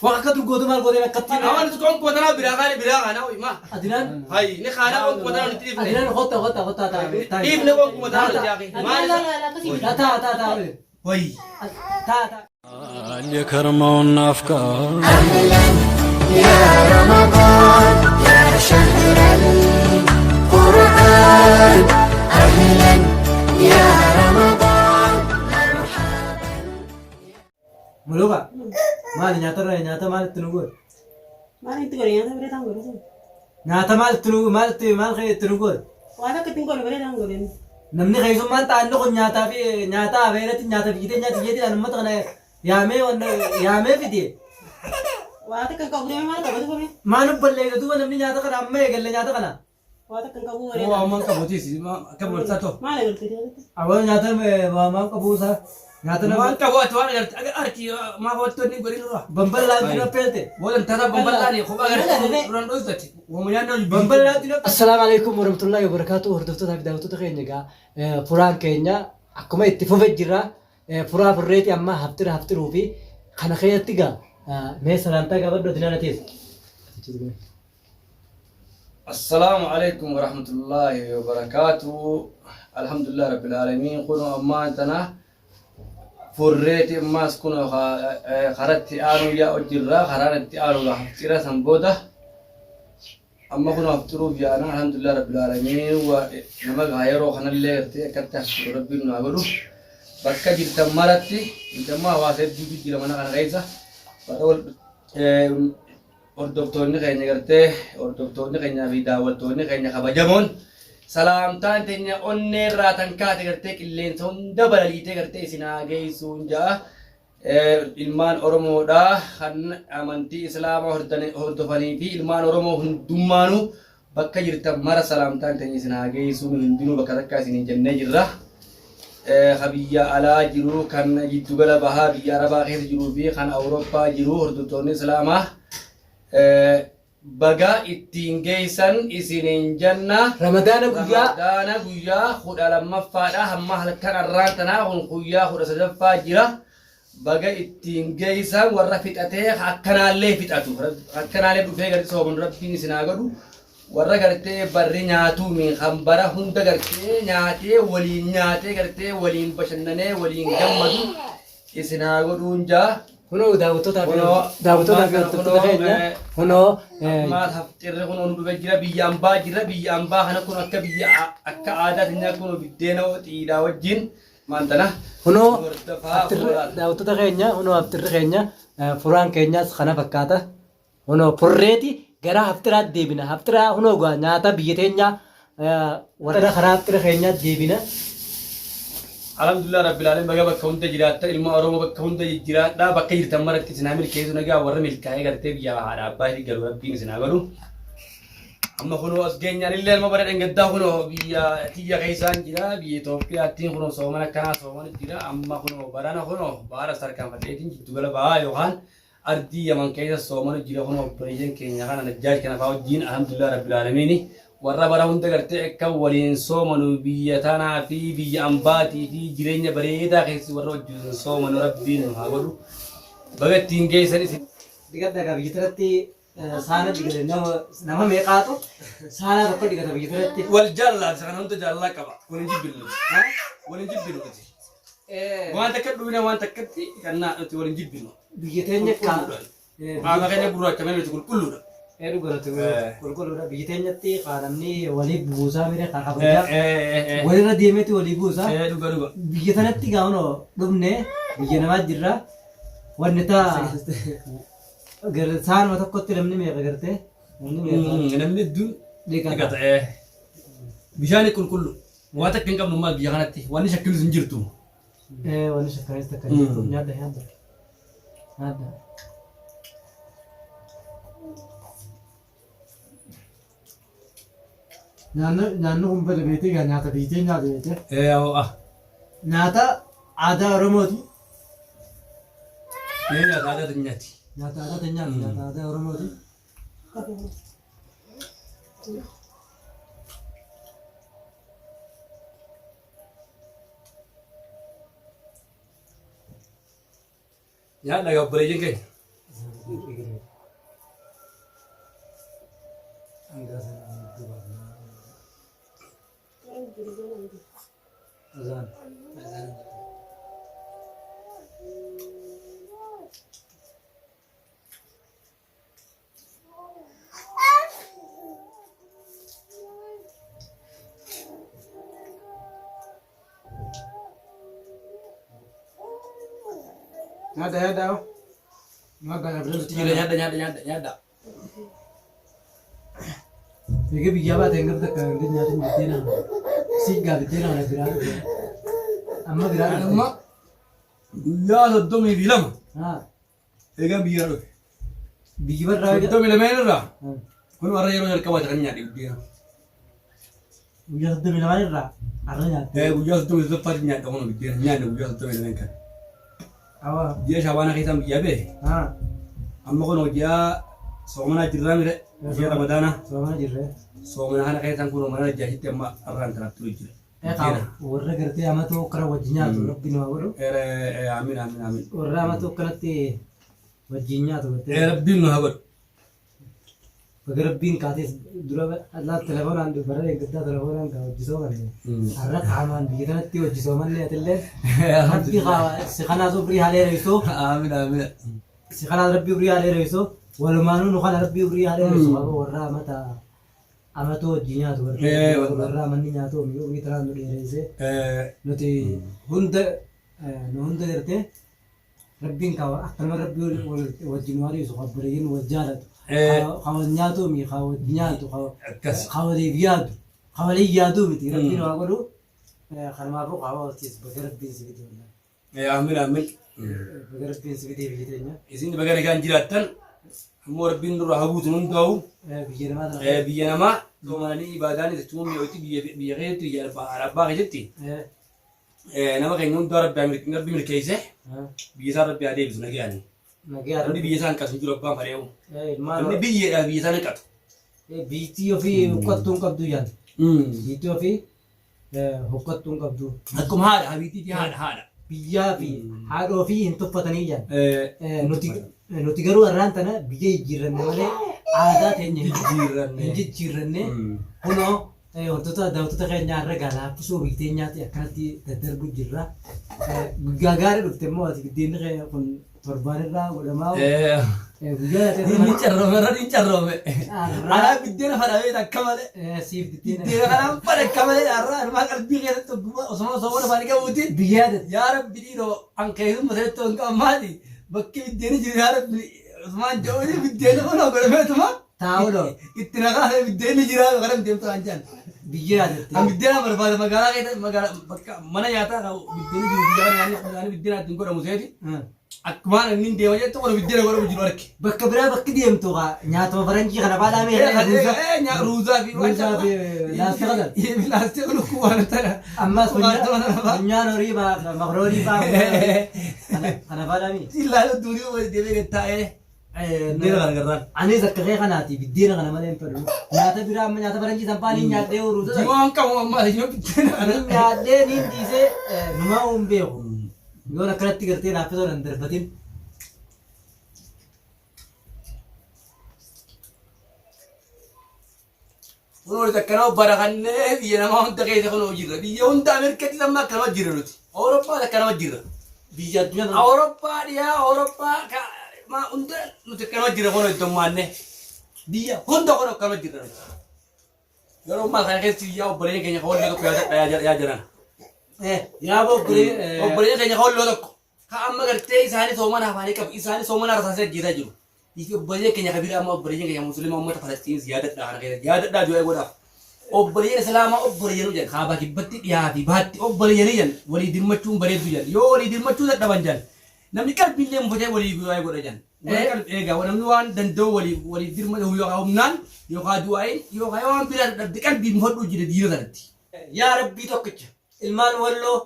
وقت القدوم القدوم كتير. أنا تكون قدنا براغنا ويما. أدنان. هاي نخانا أو قدنا نتريف. أدنان خطة تا. إيه نقول قدنا نتياقي. لا لا لا تا. وي. تا. اللي كرمونا أفكار أهلا يا رمضان يا شهر القرآن أهلا يا رمضان مرحبا. ملوكا. ما نياتا ما تنقول. ما أنت قولي أنا بريد أقول. نياتا ما تنقول ما خي تنقول. وهذا كتنقول بريد أقول. نمني خيسو ما أنت عندك نياتا بيرت نياتا بيجي نياتا جدي أنا ما تغنى يامي في دي. وهذا كان كابوري ما له كابوري كابوري. ما نبغى ليه دوبنا نمني نياتا كنا أمي قال لي نياتا كنا. وهذا كان كابوري. هو أمان كبوتيسي ما كبوت ساتو. ما له كابوري. أول نياتا ما كبوسا. نياتا ما نم. كبوت وانا قلت أركي ما بوتوني قولي له. بمبل لا تنا بيلته. ولا أنت هذا بمبلاني خو أقدر رندوز دتي. وميانا بمبل لا تنا. السلام عليكم ورحمة الله وبركاته. هردفتو بداية تخينيكا فران كينيا أكما اتفاق جرا فرا فريتي أما هفتر وفي خنا خياتيكا ما سلامتا قبل دنيا نتيس. السلام عليكم ورحمة الله وبركاته. الحمد لله رب العالمين. كونوا أمانتنا فريتي أما سكونوا خرجتي آنو يا أجرا خرجتي آنو لا هفتيرا سنبودا أما كنا أفتروا بيانا الحمد لله رب العالمين. ونما غيروا خنا اللي ارتي كتة ربي نعبدو بكا جلت مرتي جماعة واسد جيبي جل منا كان غيظة بدول أردوكتورني كأني قرتة أردوكتورني كأني في داولتورني كأني خبجمون سلام تان تنيا أني راتن كات قرتة كلين ثون دبل ليته قرتة سناجي سونجا ilmaan Oromoodha kan amantii Islaamaa hordofanii fi ilmaan Oromoo hundummaanuu bakka jirtan mara salaamtaan ta'anii isin haa geessuun hundinuu bakka takkaa isin jennee jirra. Biyya alaa jiru kan giddugala bahaa biyya Arabaa keessa jiruu fi kan Awurooppaa jiru hordoftoonni Islaamaa baga ittiin geessan isiniin jenna. Ramadaana guyyaa 12ffaadha hamma halkan arraan tanaa kun guyyaa 13ffaa jira. baga ittiin geessan warra fixatee akkanaallee fixatu akkanaallee dhufee garti sooman rabbiin isin haa godhu warra gartee barri nyaatuu min hambara hunda gartee nyaatee gartee waliin bashannanee waliin gammadu isin haa godhuun jaa. Kunoo daawwattoota keenya kunoo maal hafxirri kunoo nu dhufee jira biyya ambaa kana kun akka aadaatiin kun biddeena xiidhaa wajjin. Mantana. Kunoo daawwattoota keenya kunoo haftirri keenya furaan keenyas kana fakkaata. Kunoo furreeti gara haftiraatti deebina. Haftiraa kunoo nyaata biyya teenya warra karaa haftira keenyaatti deebina. Alhamdulillah rabbil alamin baga bakka hunda jiraatta ilma Oromoo bakka hunda jiraadha bakka jirtan maratti isin haa milkeessu nagaa warra milkaa'ee gartee biyya haadha abbaa fi garuu rabbiin isin haa godhu. Amma kunoo as geenyaan illee ilma bara dhangaddaa kunoo biyya tiyya keessaan jira biyya Itoophiyaattiin kunoo sooman akkanaa sooman jira amma kunoo barana kunoo baara sarkaanfadheetiin giddugala bahaa yookaan ardii Yaman keessa sooman jira kunoo obboleeyyan keenya kana najjaaj kana fa'aa wajjin alhamdulillah rabbil alamin warra bara hunda gartee akka waliin soomanu biyya tanaa fi biyya ambaatii fi jireenya bareedaa keessa warra wajjin soomanu rabbiin haa godhu baga ittiin geessan isin. Digadda biyya tanatti saana digale nama meeqaatu saana tokko digata biyya tanatti. Wal jaalladha kan hunda jaalala qaba waliin jibbilu waliin jibbilu ati waan takka dhuuna waan takkatti kan naannoti waliin jibbilu. Biyya teenya Qaama keenya gurraacha meeshaa qulqulluudha. Dhugaatu qulqulluudha biyya teenyatti qaadamni walii buusaa mire kan kabajaa walirra deemeeti walii buusaa. Dhuga. Biyya tanatti gaa'onoo dhufne biyya namaa jirra wanni taa saanuma tokkotti namni meeqa gartee namni hedduun dhiqata bishaan qulqullu waan takka hin qabnu maal biyya kanatti wanni shakkilu hin jirtu. Wanni shakkanis takka hin jirtu nyaadda. Naannoo kun bada beetee nyaata biitee nyaata beetee. Nyaata aadaa Oromooti. Nyaata aadaa Teenyaati. Nyaata aadaa Teenyaati. Nyaata aadaa Oromooti. Nyaata obboleeyyan keenya. Azan. Nyada. Nyada. Ege biyya baate hin gabda kan gadi nyaatin biddeen si gaabitteen ana biraa amma biraa Amma guyyaa 32 ha eegan biyya dhufe. biyyi barraa 32 irraa kun warra yeroo jalqabaa kan nyaadhe biyya. guyyaa 32 irraa arra nyaatte Guyyaa 32 nyaadhe kun biyya nyaadhe guyyaa 32 kan. awa Biyya shabaana keessan biyya bee. ha Amma kun hojjaa soomanaa jirraa mire biyya ramadaana soomana jirre soomana kana keessan kun mana jahitti amma arraan kanatti jira. warra gartee amatoo kara wajji nyaatu rabbiin waa godhu Amin amin amin. warra amatoo kanatti wajjin nyaatu Rabbiin nu haa godhu. baga rabbiin kaatees dura allaa telefoonaan bara eeggataa telefoonaan kaa hojjisoo kan har'a qaamaan biyya kanatti hojjisoo manni atillee rabbi si kanaas obrii haalee reessoo Amin amin. si kanaas rabbi obrii haalee reessoo walumaanuu nu kana rabbi obrii haalee reessoo warra amatoo wajjin nyaatu warra manni nyaatu obrii taraan nu dheereessee nuti nu hunda gartee rabbiin kawa akkanuma rabbi wajjin waa dhiisu kabbareeyyin wal jaalatu kawan nyaatu mi kawan nyaatu kawaliif yaadu kawaliif yaadu miti rabbiin waa godhu kanamaafuu kawa hortiis baga rabbiin si fide wallahi Amin amin. baga rabbiin si fide biyya teenya Isin baga nagaan jiraattan ammoo rabbiin nurraa haguutu nun ta'u biyya namaa tana biyya namaa soomananii ibaadaan jechuun mi'ooti biyya keessatti biyya arabbaa keessatti nama keenya hundaa rabbi milkeesse biyya isaa rabbi haa deebisu nagayaani. nagaa Namni biyya isaa hin qatu jiru abbaan fareewu. ilmaan Namni biyyeedhaa biyya isaa hin qatu. biitii ofii huqqattuun qabdu jaan biitii ofii huqqattuun qabdu Akkuma haadha habiitiiti haadha. biyyaa fi haadha ofii hin tuffatanii jaan nuti garuu har'aan tana biyya jijjiirranne malee aadaa teenya hin jijjiirranne kunoo wantoota keenya har'a gaalaaffisuu biyya teenyaatti akkanatti daddarbu jirra. Gaarii dhufte immoo ati biddeenni keenya kun torbaan irraa godhamaa Inni carroome irra inni carroome. Anaa biddeena fadhamee takka malee. siif Biddeena kanaan fadhakka malee har'a anumaa qalbii keessatti osoo soowwan afaanii qabuutiin. biyyaa Yaa rabbi dhiiroo an keessumma ta'etti on qabmaati. Bakki biddeeni jiru yaa rabbi Usmaan jedhuuni biddeena mana godhameetuma. taa'uudhaan Itti naqaa biddeeni jira kana deemtu an jaan. biyyaa An biddeena barbaada magaalaa keessatti bakka mana nyaataa biddeeni jiru biyya kana nyaanni biddeena ittiin godhamu seeti. Akkuma inni deema jettu kun biddeena godhamu jiru arge. bakka biraa bakki deemtu nyaatuma faranjii kana baadhaa mee Ruuzaa fi laastika dha. laastika lukkuu waan ta'e. ammas funyaan horii maqroonii fa'aa kana baadhaa mee Ilaalu durii wali deemee taa'ee. Biddeena gargaaraan. anis akka kee kanaati biddeena kana malee hin fedhu nyaata biraa amma nyaata faranjii samphaanii nyaadhee horuutu Jimaan qabu ammaa yoo biddeena kana. nyaadhee niin dhiisee numaa hin beeku yoon akkanatti gartee laaffisoo hin darbatin Kun walitti akkanaa barakannee biyya namaa hunda keessa kun jirra. Biyya hunda Ameerikaatti amma akkanuma jirra nuti. Awurooppaa akkanuma jirra. biyya addunyaa kana Awurooppaa dhiyaa Awurooppaa hunda nuti akkanuma jirra kun heddummaanne. Biyya hunda kun akkanuma jirra nuti. Yeroo ammaa kana keessatti biyya obboleeyyan keenya kan wallee tokko yaa jiran. yaa bobbulee Obboleeyyan keenya kan wallee tokko. Ka amma gartee isaanii soomana afaanii qabu. Isaanii soomana rasaasee ajjeesaa jiru. Ifi obboleeyyan keenya kabiraa amma obboleeyyan keenya musliima uummata Falastiinis yaadadhaa kana keessa yaadadhaa du'ee godhaaf. Obboleeyyan Islaamaa obboleeyyan jedhan kaabaa kibbatti dhiyaa fi baatti obboleeyyan jedhan walii dirmachuun bareedu jedhan yoo walii dirmachuu dadhaban jedhan namni qalbiillee mufatee walii du'aa godha jedhan. Egaa namni waan danda'u walii dirmachuu yookaan humnaan yookaan du'aayin yookaan waan biraa dadhabde qalbii mufadhuu jira diina sanatti. yaa rabbii tokkicha ilmaan walloo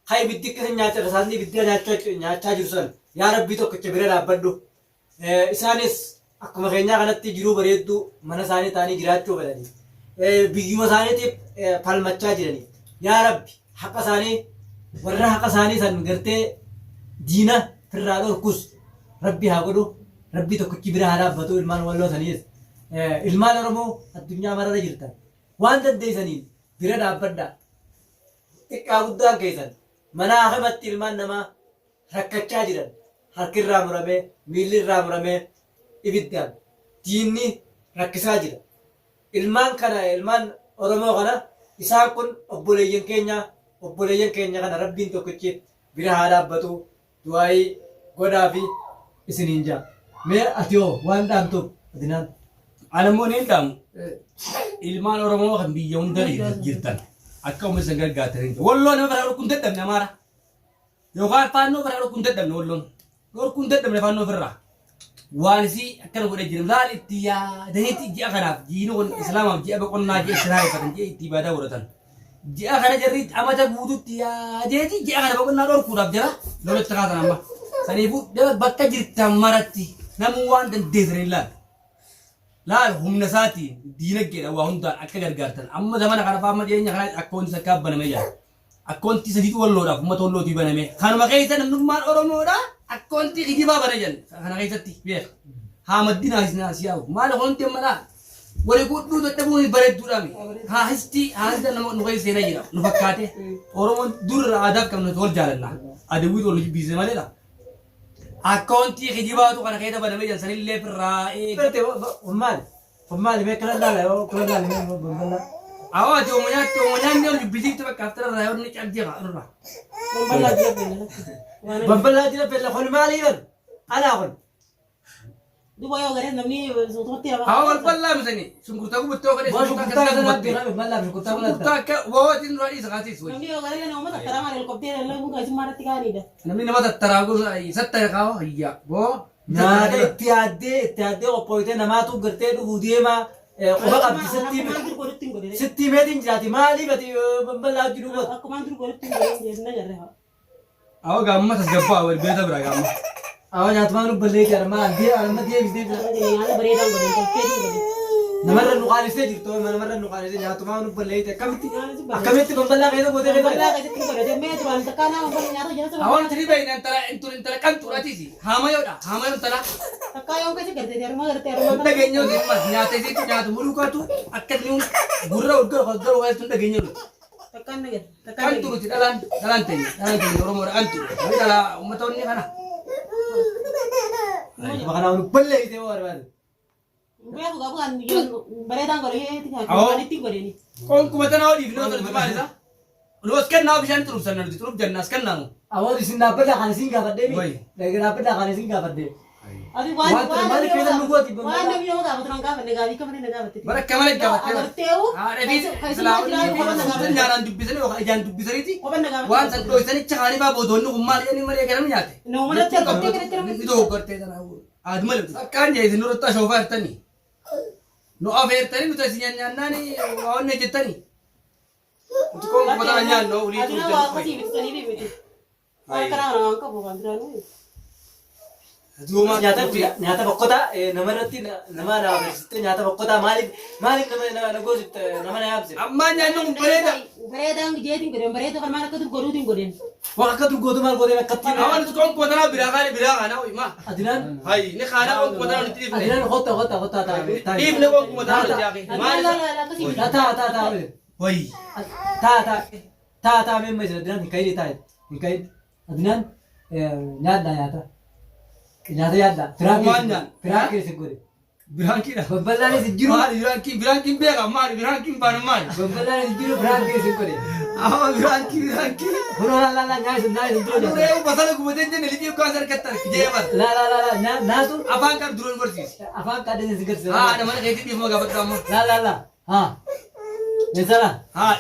hay biddi kisa nyaachaa rasaasni bidda nyaachaa jiru san yaa rabbii tokkicha bira dhaabbadhu isaanis akkuma keenyaa kanatti jiruu bareedduu mana isaanii ta'anii jiraachuu fedhanii biyyuma isaaniitiif falmachaa jiranii yaa rabbi haqa isaanii warra haqa isaanii san gartee diina firraa dhorkus rabbi haa godhu rabbi tokkichi bira haa dhaabbatu ilmaan walloo saniis ilmaan oromoo addunyaa mararra jirtan waan dandeessaniin bira dhaabbadhaa xiqqaa guddaan keessan mana akimatti ilmaan namaa rakkachaa jiran harki irraa muramee miilli irraa muramee ibiddaan diinni rakkisaa jira ilmaan kana ilmaan oromoo kana isaan kun obboleeyyan keenya kana rabbiin tokkichi bira haa dhaabbatu du'aayii godhaa fi isiniin jaa mee ati hoo waan dhaamtuuf adinaan Anammoo ni dhaamu. Ilmaan Oromoo kan biyya hunda jirtan akka uummata san gargaartanii walloo nama biraa dhorkuun dadhabne amaara yookaan faannoo biraa dhorkuun dadhabne walloon dhorkuun dadhabne faannoo ofirraa waan isii akkana godhee jiran laal itti yaadaniitti ji'a kanaaf jiini kun islaamaaf ji'a boqonnaa ji'a islaameffatan ji'a itti ibaadaa godhatan ji'a kana jarri amata guututti yaadeeti ji'a kana boqonnaa dhorkuudhaaf jira lolatti kaasan amma saniifuu bakka jirtan maratti namuu waan dandeessanii laal. Laal humna isaatiin diinagdeedha waa hundaan akka gargaartan amma zamana kana fa'aa amma dhiyeenya kana akkoonti sakkaa banamee jira akkoonti sadiitu walloodhaaf uummata wallootii banamee kanuma keessa namnummaan oromoodha akkoonti kijibaa bana jedhan kana keessatti beeka haa maddinaas naas yaa'u maal akkoonti ammalaa wali gudhuu dadhabuun bareedduudhaami haa histi nama nu keessa seenaa jira nu fakkaate oromoon dur aadaaf qabnu wal jaalannaa adawwiitu wal jibbisiise maleedha. Akkoonti kijibaatu kana keessa banamee jiran sanillee firraa Ferte ummaali mee kana laala yoo kana laala mee bambala Awwaati oomonyaan yoo bibbisiifte bakka haftara irraa yoo inni cabjee irraa. bambala jira bella kun maali ban ana kun Duba yoo garee namni suutuutti Awwa wal ballaa misanii shunkurtaa gubattoo kadhee waan shunkurtaa shukkutaa akkasii kana gubattee. bira balla shukkutaa kana Shunkurtaa akka wootiin duraa dhiisa kaasiis wayi. namni yoo garee nama tattara maal helikopteera illee kun kaasummaa irratti kaa'anidha. Namni nama tattaraa gosa sattara kaawwa hayyaa boo. nyaata itti yaaddee qophooytee namaatu gartee dhuguu deemaa quba qabdi Akkumaan dur godhutti hin godhine. sitti meetiin jiraati maaliif ati bambala jiru bot Akkumaan dur godhutti hin godhine jechuudha jarre haa. Awwa gaamma tasgabbaa wal beeta bira gaamma. awa nyaatumaan ubballee jira maal amma deebisee Nyaata bareedaan godhine tolcheetiin godhine. namarra nuqaanisee jirtu namarra nuqaanisee nyaatumaan ubballee akkamitti bambala keessa gootee Balaa keessa keessatti hin godhine mee duraan takkaa nama balaa nyaata jala sana. Awwa nuti dhibee intala kan xuraatiisi haamayoodha haamayoon intala. Takkaa yoo keessa gartee jaruma gartee jaruma. Dhageenyoo dhimma nyaata isiitti nyaatu mulukaatu akka inni gurra udgara waayatu dhageenyoo. Takkaan nagar. Kan turuti dhalaan teenya Oromoodha kan turu. Tapi dhala ummatoonni kana. makanan ubballee itee barbaade Beeku gaafa kan bareedaan godhee Awwa. itti godhine. Qonkuma tanaa oliif noo tolchu maalisa? Nuus kennaa bishaan turuuf sanna nuti turuuf jannaas kennaanu. awoon isin dhaabbadhaa kan isin gaafadhee Wayi. dhaabbadhaa kan isin gaafadhee Ati maal keessa nu gooti waan namni yoo gaafatu nan gaafanne gaafii kamane na gaafatte. Bara akka malee gaafattee. Agarteewu. Haadha fi islaamonni nyaaraan dubbisanii yookaan ijaan dubbisaniiti. Kophan na gaafatte. Waan san dhoysanii chaanii baa boodoonni kun maal jedhanii malee kennamu nyaate. Nama natti argamtee kanatti namni. Ni dogoggortee tanaa aadu malee. Akkaan jee isin nurratti ashoofaa hirtanii. Nu afeertanii nuti isin nyaannaanii waan jettanii. Nuti qonkuma tanaa nyaannoo ulii Aduna waa akkasii bitisanii fi miti. Waan kanaa nama waan qabu kan duraanuu. nyaata boqqotaa namarratti nama na agarsiiste nyaata boqqotaa maaliif nama goositte nama na yaabse Ammaan nyaannoon kun bareeda. Bareedaan jeetiin godhen bareeda kan maal akka dur godhuutiin godhen. waan akka durgootu maal gootee akkatti Awwan nuti qonkuma tanaa biraa kaanaa himaa. adinaan Hayi ni kaanaa qonkuma tanaa nuti dhiifne. adinaan qotta taa Dhiifne qonkuma tanaa nuti yaaqe. Maali? Akkasii taa Wayi. taa memma isa adinaan hin kayidi taa hin kayidi adinaan nyaata yaadda firaa keessa godhe Biraankiidha. babbalaanis jiru Maali biraankiin beeka maali biraankiin baanu maali? babbalaanis jiru firaa keessa godhe Awwa biraankiin. kunoo laa nyaata dura Aduree basala gubatee jenne liqii ukaan sarkattan jeebar. naatu Afaan kan duroon barsiisi. afaan kaadanii si garsiisa Haa nama na keetti dhiifama gaafadhu amma. haa meesala Haa.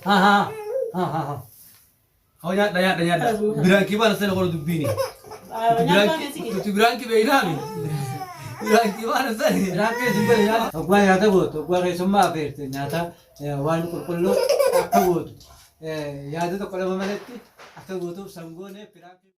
haa Hoo nyaadha. Biraankii baana sana qola dubbiini. nyaata keessi. Tuti biraankii beeynaami. Biraankii baana sana. Rakkoo isin godhe nyaata. Oggaa nyaata gootu, oggaa keessummaa affeerte nyaata waan qulqulluu akka gootu. Yaada tokko lama malatti akka gootuuf sangoon firaa.